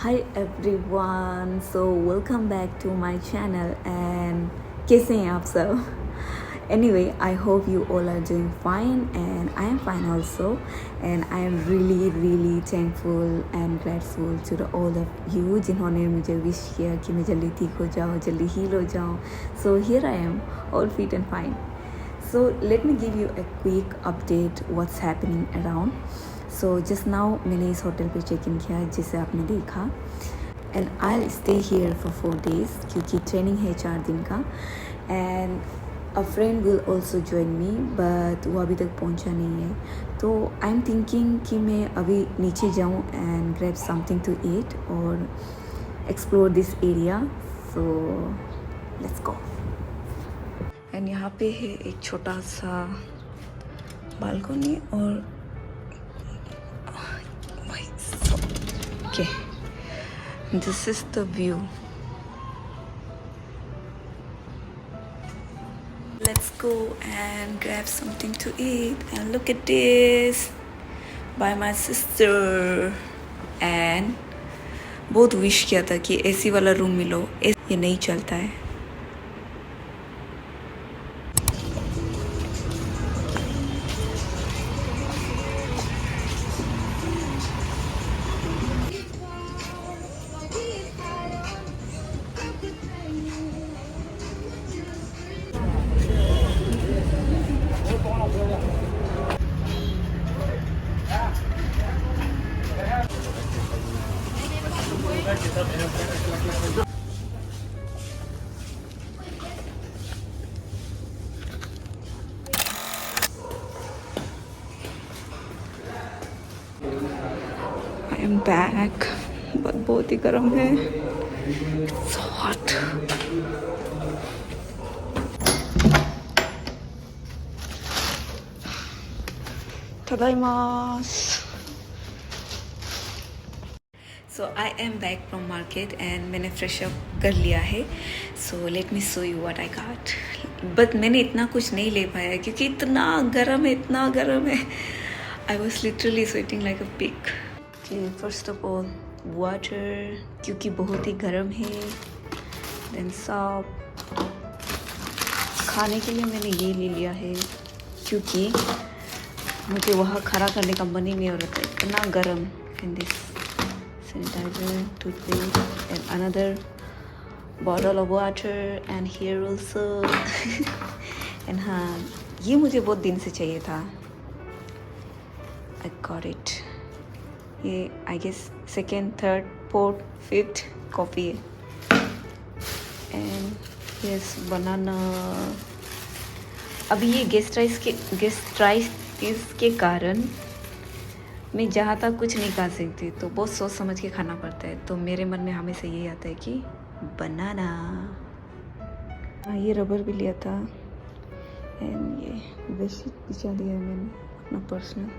Hi everyone, so welcome back to my channel and कैसे हैं आप सब? Anyway, I hope you all are doing fine and I am fine also, and I am really thankful and grateful to all of you जिन्होंने मुझे wish किया कि मैं जल्दी ठीक हो जाऊँ, जल्दी heal हो जाऊँ. So here I am, all fit and fine. So let me give you a quick update what's happening around. So just now मैंने इस होटल पे चेक इन किया जिसे आपने देखा, and I stay here for 4 days क्योंकि training है 4 दिन का, and a friend will also join me but वो अभी तक पहुंचा नहीं है. तो आई एम थिंकिंग कि मैं अभी नीचे जाऊं and grab something to eat और explore this area. So let's go. And यहाँ पे है एक छोटा सा बालकनी और okay, this is the view. Let's go and grab something to eat. And look at this by my sister. And बहुत wish किया था कि एसी वाला रूम मिलो, ये नहीं चलता है. I am back, but बहुत ही गर्म है. So hot. Tadaimasu. So I am back from market and मैंने फ्रेश अप कर लिया है. So let me show you what I got. But मैंने इतना कुछ नहीं ले पाया क्योंकि इतना गर्म है. I was literally sweating like a pig. First of all water क्योंकि बहुत ही गर्म है. Then soap. खाने के लिए मैंने ये ले लिया है क्योंकि मुझे वहाँ खड़ा करने का मन ही नहीं हो रहा था, इतना गर्म. And this sanitizer, toothpaste, and another bottle of water, and here also. and हाँ, ये मुझे बहुत दिन से चाहिए था. I got it. ये I guess second, third, fourth, fifth coffee है. And yes, banana. अभी ये गैस्ट्राइटिस के कारण मैं जहाँ तक कुछ नहीं खा सकती, तो बहुत सोच समझ के खाना पड़ता है. तो मेरे मन में हमेशा यही आता है कि बनाना. हाँ, ये रबर भी लिया था एंड ये बेडशीट बिछा दिया है मैंने अपना पर्सनल.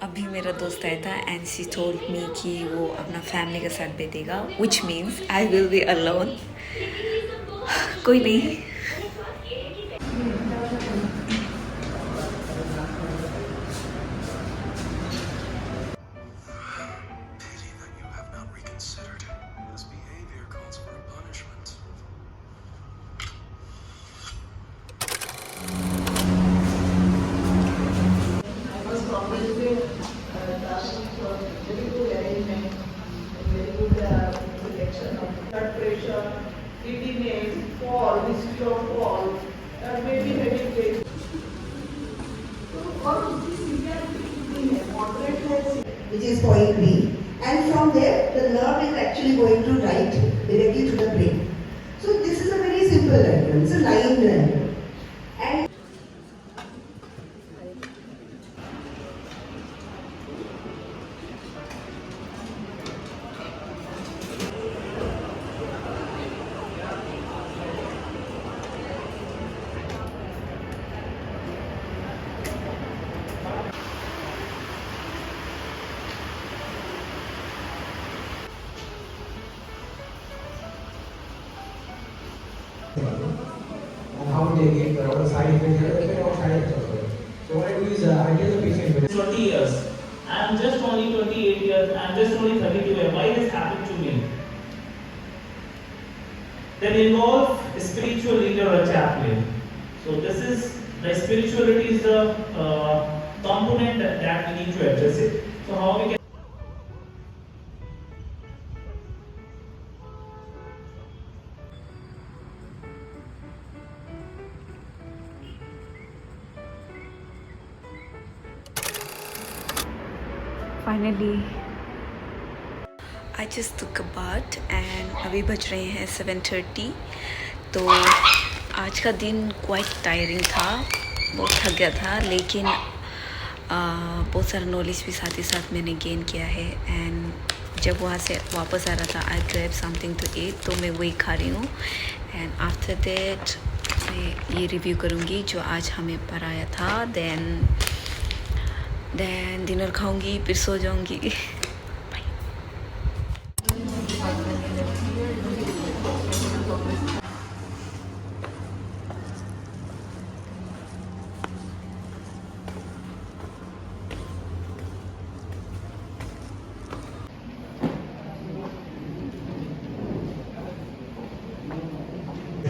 अभी मेरा दोस्त आया था एंड शी टोल्ड मी कि वो अपना फैमिली के साथ बैठेगा, which means I will be alone. कोई नहीं. blood pressure, giddiness, fall, history of fall, maybe headache. So all of these symptoms in moderate health, which is point B, and from there the nerve is actually going to right directly to the brain. So this is a very simple diagram. It's a line diagram. And not taking or the side effects, there are side effects also. So what I do is I tell the patient 20 years. I'm just only 28 years. I'm just only 32 years. Why this happened to me? Then involve a spiritual leader or a chaplain. So this is the spirituality is the component that we need to address it. So how we can. Finally I just took a bath and अभी बज रहे हैं 7:30। तो आज का दिन quite tiring था, बहुत थक गया था, लेकिन बहुत सारा नॉलेज भी साथ ही साथ मैंने गेन किया है। एंड जब वहाँ से वापस आ रहा था I grab something to eat, तो मैं वही खा रही हूँ। एंड आफ्टर दैट मैं ये रिव्यू करूँगी जो आज हमें पढ़ाया था। देन डिनर खाऊंगी, फिर सो जाऊंगी।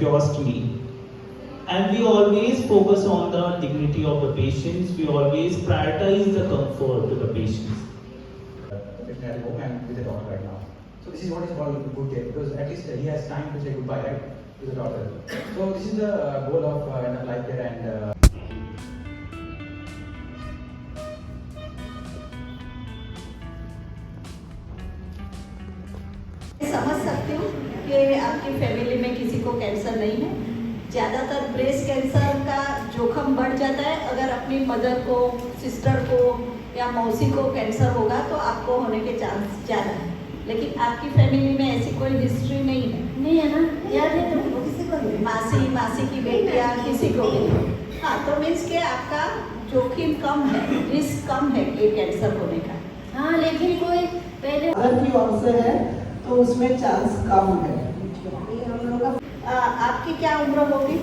Yours to me. And we always focus on the dignity of the patients. We always prioritize the comfort to the patients. Definitely at home and with the doctor right now. So this is what is called a good day because at least he has time to say goodbye, right, to the doctor. So this is the goal of life care and. समझ सकती हूँ कि आपकी family में किसी को cancer नहीं है। ज़्यादातर ब्रेस्ट कैंसर का जोखम बढ़ जाता है अगर अपनी मदर को, सिस्टर को या मौसी को कैंसर होगा तो आपको होने के चांस ज़्यादा है। लेकिन आपकी फैमिली में ऐसी कोई हिस्ट्री नहीं है ना? याद है तुमको? किसी को नहीं? मासी की बेटियाँ किसी को नहीं। हाँ, तो मीन्स के आपका जोखिम कम है, रिस्क कम है ये कैंसर होने का। हाँ, लेकिन कोई पहले अगर की ओर से है तो उसमें चांस कम है। आपकी क्या उम्र होगी?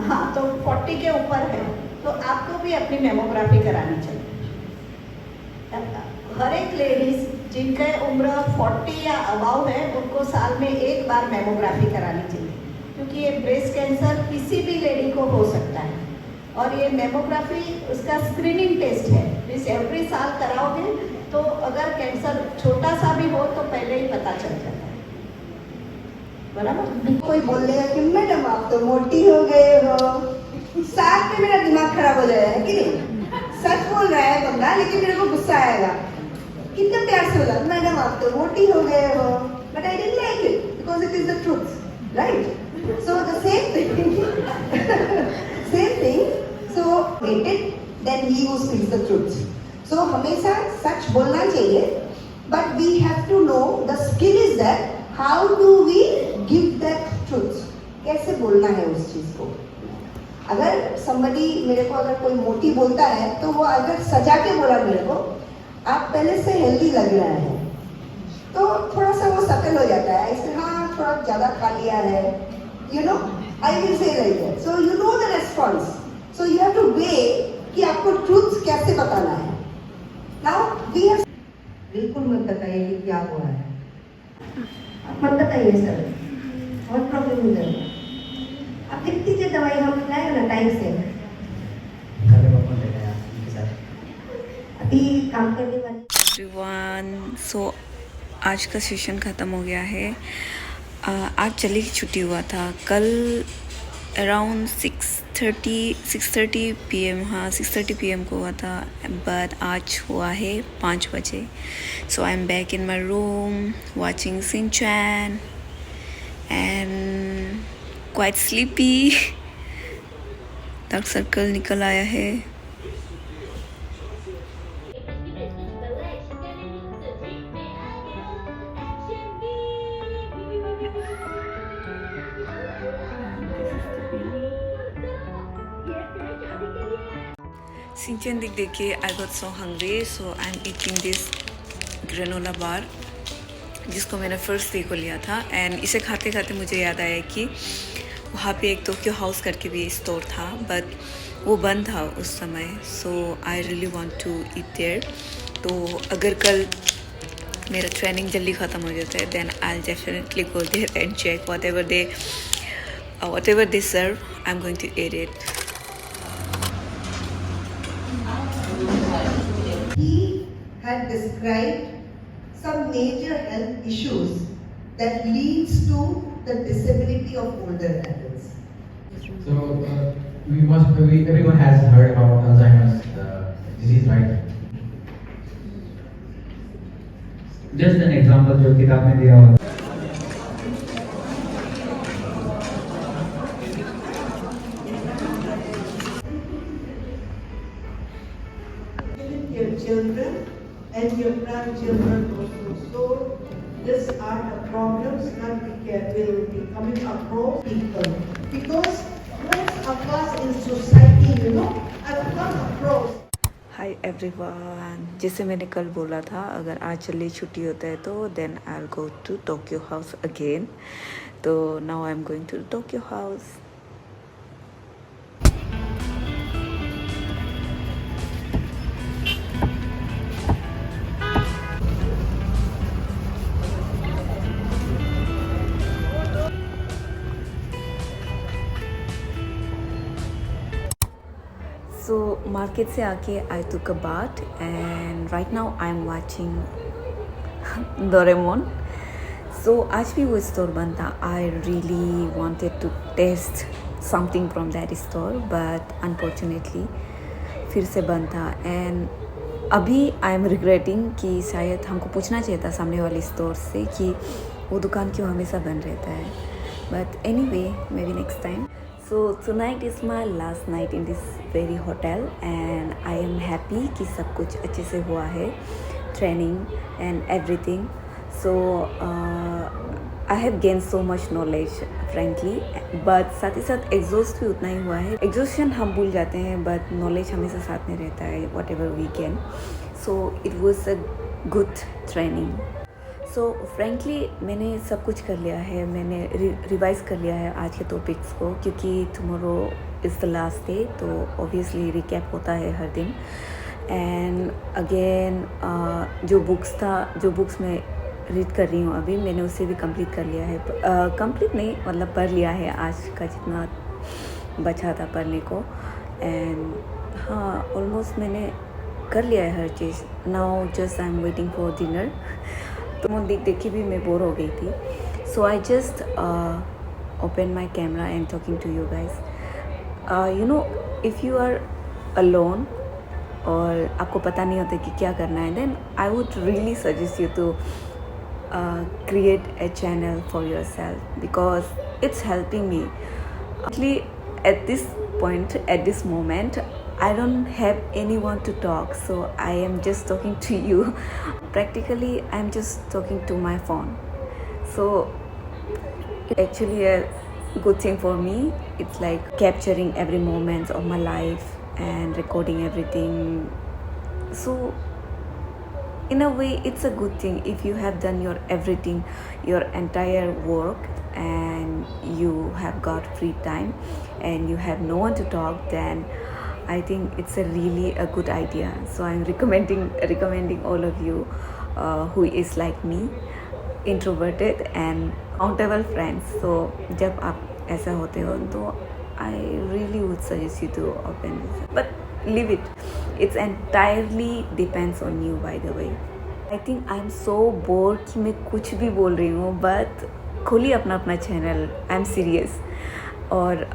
हाँ, तो 40 के ऊपर है तो आपको भी अपनी मेमोग्राफी करानी चाहिए। हर एक लेडीज जिनके उम्र 40 या अबाव है उनको साल में एक बार मेमोग्राफी करानी चाहिए, क्योंकि ये ब्रेस्ट कैंसर किसी भी लेडी को हो सकता है। और ये मेमोग्राफी उसका स्क्रीनिंग टेस्ट है, इस एवरी साल कराओगे तो अगर कैंसर छोटा सा भी हो तो पहले ही पता चल जाता है। बराबर? कोई बोल देगा कि मैडम आप तो मोटी हो गए हो, साथ में मेरा दिमाग खराब हो जाएगा कि नहीं? सच बोल रहा है बंदा, लेकिन मेरे को गुस्सा आएगा। कितना प्यार से बोला मैडम आप तो मोटी हो गए हो, but I didn't like it because it is the truth, right? So the same thing so hated then he who speaks the truth. So हमेशा सच बोलना चाहिए, but we have to know the skill is that how do we give that truth? कैसे बोलना है उस चीज को। अगर somebody मेरे को अगर कोई मोटी बोलता है तो वो अगर सजा के बोला मेरे को आप पहले से हेल्दी लग रहा है तो थोड़ा सा वो सटल हो जाता है, इससे हाँ थोड़ा ज्यादा खा लिया है, you know, I will say like that. So you know the response. So you have to weigh कि आपको ट्रूथ कैसे बताना है। Now we have बिल्कुल मत बताइए कि क्या हुआ है, मत बताइए सर, बहुत प्रॉब्लम हो जाएगा। आप लिख दीजिए दवाई, हम खिलाएगा ना टाइम से। अभी काम करने वाले एवरीवन, सो आज का सेशन ख़त्म हो गया है। आज जल्दी छुट्टी हुआ था, कल अराउंड 6:30 PM, हाँ 6:30 PM को हुआ था, बट आज हुआ है 5 बजे। So I am back in my room watching Shinchan and quite sleepy. Dark circle निकल आया है। Shinchan देख के I got so hungry, so I'm eating this granola bar जिसको मैंने फर्स्ट डे को लिया था। एंड इसे खाते खाते मुझे याद आया कि वहाँ पे एक टोक्यो हाउस करके भी स्टोर था बट वो बंद था उस समय, so I really want to eat there. तो अगर कल मेरा ट्रेनिंग जल्दी ख़त्म हो जाता है then I definitely go there and check whatever they serve, I'm going to eat it. He had described some major health issues that leads to the disability of older adults. So everyone has heard about Alzheimer's disease, right? Just an example जो किताब में दिया हुआ Your children and your grandchildren also. So these are the problems that will be coming across people. Because most of us in society, have come across. Hi everyone, जैसे मैंने कल बोला था अगर आज जल्दी छुट्टी होता है तो then I will go to Tokyo house again. तो now I am going to Tokyo house. So market से आके I took a bath and right now I am watching Doraemon. So आज भी वो स्टोर बंद था। I really wanted to taste something from that store but unfortunately फिर से बंद था एंड अभी आई एम रिग्रेटिंग कि शायद हमको पूछना चाहिए था सामने वाली स्टोर से कि वो दुकान क्यों हमेशा बंद रहता है, but anyway may be next time. So tonight is my last night in this very hotel and I am happy कि सब कुछ अच्छे से हुआ है, training and everything. So I have gained so much knowledge frankly, but साथ ही साथ exhaust भी उतना ही हुआ है। Exhaustion हम भूल जाते हैं but knowledge हमेशा साथ में रहता है whatever we can. So it was a good training. So frankly मैंने सब कुछ कर लिया है, मैंने रिवाइज़ कर लिया है आज के टॉपिक्स को क्योंकि tomorrow is the last day, तो ऑब्वियसली रिकैप होता है हर दिन। एंड अगेन जो बुक्स मैं रीड कर रही हूँ अभी, मैंने उसे भी कंप्लीट कर लिया है। कंप्लीट नहीं मतलब पढ़ लिया है आज का जितना बचा था पढ़ने को। एंड हाँ ऑलमोस्ट मैंने कर लिया है हर चीज़। Now just I am waiting for dinner. तो देख के भी मैं बोर हो गई थी, so I just open my camera and talking to you guys. You know if you are alone और आपको पता नहीं होता कि क्या करना है, then I would really suggest you to create a channel for yourself because it's helping me. Actually, at this moment, I don't have anyone to talk, so I am just talking to you. Practically, I'm just talking to my phone. So, it's actually a good thing for me. It's like capturing every moment of my life and recording everything. So, in a way it's a good thing if you have done your everything, your entire work, and you have got free time and you have no one to talk, then I think it's a really a good idea. So I'm recommending all of you who is like me, introverted and countable friends. So जब आप ऐसा होते हो तो I really would suggest you to open this, but leave it. It's entirely depends on you, by the way. I think I'm so bored कि मैं कुछ भी बोल रही हूँ, but खोलिए अपना चैनल, I'm serious. और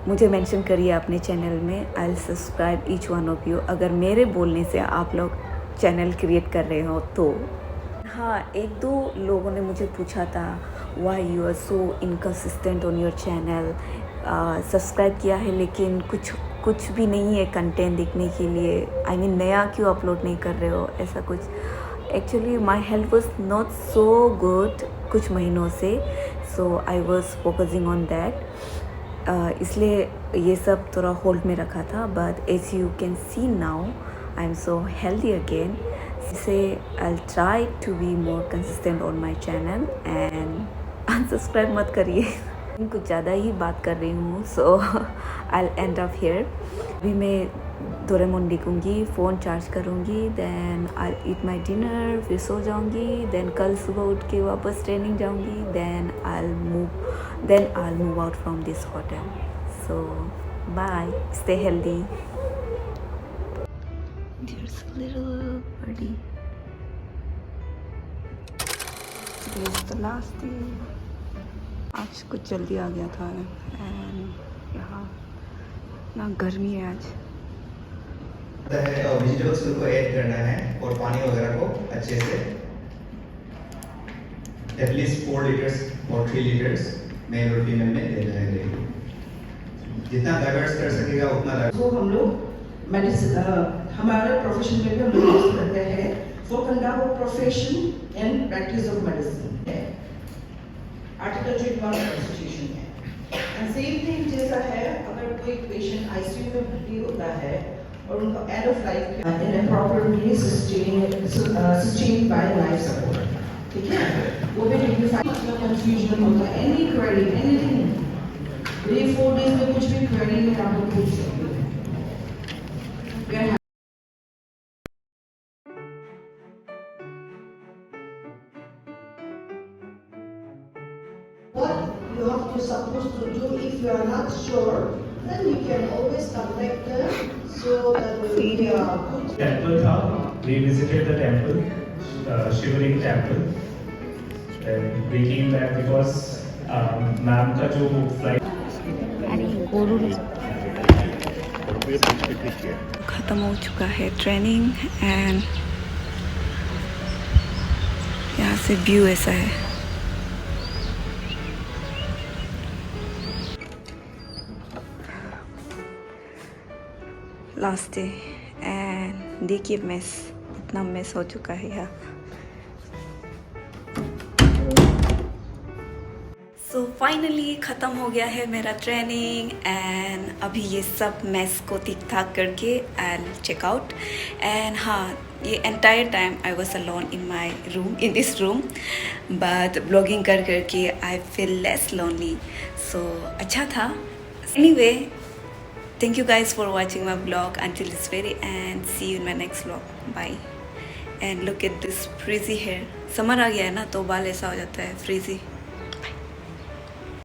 मुझे मेंशन करिए अपने चैनल में, I'll subscribe each one of you अगर मेरे बोलने से आप लोग चैनल क्रिएट कर रहे हो तो। हाँ, एक दो लोगों ने मुझे पूछा था why you are so inconsistent on your channel. Subscribe किया है लेकिन कुछ भी नहीं है कंटेंट देखने के लिए, I mean नया क्यों अपलोड नहीं कर रहे हो, ऐसा कुछ। Actually my health was not so good कुछ महीनों से, so I was focusing on that, इसलिए ये सब थोड़ा होल्ड में रखा था। But as you can see now I am so healthy again, so I try to be more consistent on my channel and unsubscribe मत करिए। कुछ ज़्यादा ही बात कर रही हूँ, so I end up here. अभी मैं डोरेमोन देखूँगी, फ़ोन चार्ज करूँगी, then I eat my dinner, फिर सो जाऊँगी, देन कल सुबह उठ के वापस ट्रेनिंग जाऊँगी, then I move out from this hotel. So bye, stay healthy. There's a little birdie. Today is the last day. आज कुछ जल्दी आ गया था एंड यहाँ ना गर्मी है आज। वेजिटेबल्स को ऐड करना है और पानी वगैरह को अच्छे से एटलीस्ट 4 लीटर्स और 3 लीटर्स मेल और फीमेल में देना है। जितना डाइवर्स कर सकेगा उतना तो हम लोग मेडिसिन हमारे प्रोफेशन में भी हम लोग यूज करते हैं for conduct of profession and practice of medicine है। आर्टिकल 21 कॉन्स्टिट्यूशन है एंड सेम थिंग जैसा है अगर कोई पेशेंट आईसीयू में भर्ती होता है और उनका end of life in a proper way sustain bye life support, ठीक है, वो भी डिग्निफाइड कंफ्यूजन होता है, एनी क्वेरी एनीथिंग ये 4 डेज में कुछ भी क्वेरी में आप लोग पूछ सकते हैं। What you have to supposed to do if you are not sure, then you can always contact them so that will be good. Temple था, we visited the temple, Shivling temple. And we came back because ma'am का जो flight ख़त्म हो चुका है training and यहाँ से view ऐसा है। लास्ट डे एंड देखिए मेस, इतना मेस हो चुका है यहाँ। सो फाइनली ख़त्म हो गया है मेरा ट्रेनिंग एंड अभी ये सब मैस को ठीक ठाक करके आई चेक आउट। एंड हाँ, ये entire time I was alone in my room, in this room, but blogging कर करके आई फील लेस लोनली, सो अच्छा था। Anyway, thank you guys for watching my vlog until this very end. See you in my next vlog. Bye. And look at this frizzy hair. Summer आ गया है ना तो बाल ऐसा हो जाता है फ्रीजी।